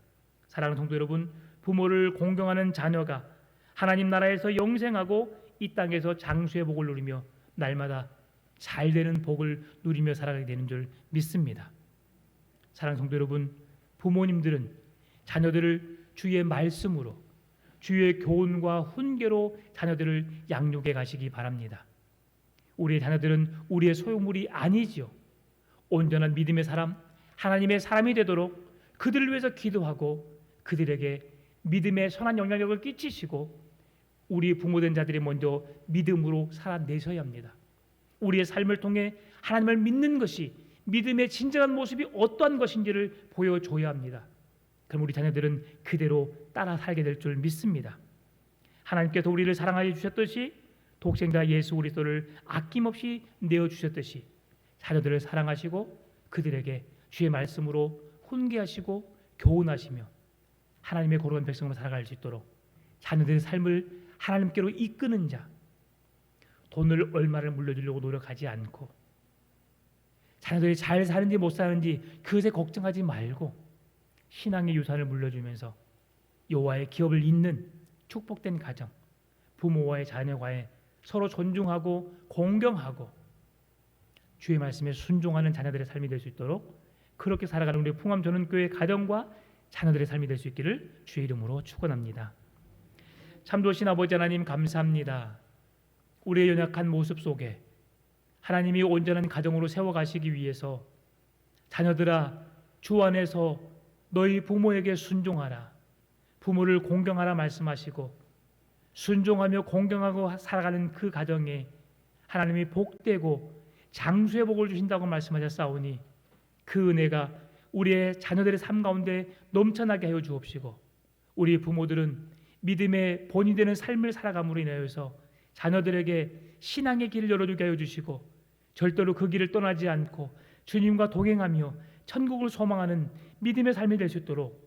사랑하는 성도 여러분, 부모를 공경하는 자녀가 하나님 나라에서 영생하고 이 땅에서 장수의 복을 누리며 날마다 잘되는 복을 누리며 살아가게 되는 줄 믿습니다. 사랑하는 성도 여러분, 부모님들은 자녀들을 주의 말씀으로 주의 교훈과 훈계로 자녀들을 양육해 가시기 바랍니다. 우리의 자녀들은 우리의 소유물이 아니지요. 온전한 믿음의 사람, 하나님의 사람이 되도록 그들을 위해서 기도하고 그들에게 믿음의 선한 영향력을 끼치시고 우리 부모된 자들이 먼저 믿음으로 살아내셔야 합니다. 우리의 삶을 통해 하나님을 믿는 것이 믿음의 진정한 모습이 어떠한 것인지를 보여줘야 합니다. 그럼 우리 자녀들은 그대로 따라 살게 될 줄 믿습니다. 하나님께서 우리를 사랑하여 주셨듯이 독생자 예수 그리스도를 아낌없이 내어주셨듯이 자녀들을 사랑하시고 그들에게 주의 말씀으로 훈계하시고 교훈하시며 하나님의 거룩한 백성으로 살아갈 수 있도록 자녀들의 삶을 하나님께로 이끄는 자, 돈을 얼마를 물려주려고 노력하지 않고 자녀들이 잘 사는지 못 사는지 그것에 걱정하지 말고 신앙의 유산을 물려주면서 여호와의 기업을 잇는 축복된 가정, 부모와의 자녀와의 서로 존중하고 공경하고 주의 말씀에 순종하는 자녀들의 삶이 될 수 있도록 그렇게 살아가는 우리 풍암전원교회 가정과 자녀들의 삶이 될 수 있기를 주의 이름으로 축원합니다. 참 좋으신 아버지 하나님 감사합니다. 우리의 연약한 모습 속에 하나님이 온전한 가정으로 세워가시기 위해서 자녀들아 주 안에서 너희 부모에게 순종하라, 부모를 공경하라 말씀하시고 순종하며 공경하고 살아가는 그 가정에 하나님이 복되고 장수의 복을 주신다고 말씀하셨사오니 그 은혜가 우리의 자녀들의 삶 가운데 넘쳐나게 하여 주옵시고 우리 부모들은 믿음의 본이 되는 삶을 살아감으로 인하여서 자녀들에게 신앙의 길을 열어주게 하여 주시고 절대로 그 길을 떠나지 않고 주님과 동행하며 천국을 소망하는 믿음의 삶이 될 수 있도록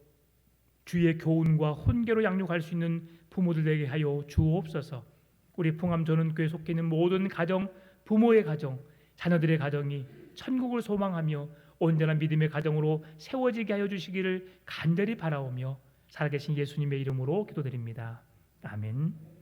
주의 교훈과 훈계로 양육할 수 있는 부모들에게 하여 주옵소서. 우리 풍암전원교회에 속해 있는 모든 가정, 부모의 가정, 자녀들의 가정이 천국을 소망하며 온전한 믿음의 가정으로 세워지게 하여 주시기를 간절히 바라오며 살아계신 예수님의 이름으로 기도드립니다. 아멘.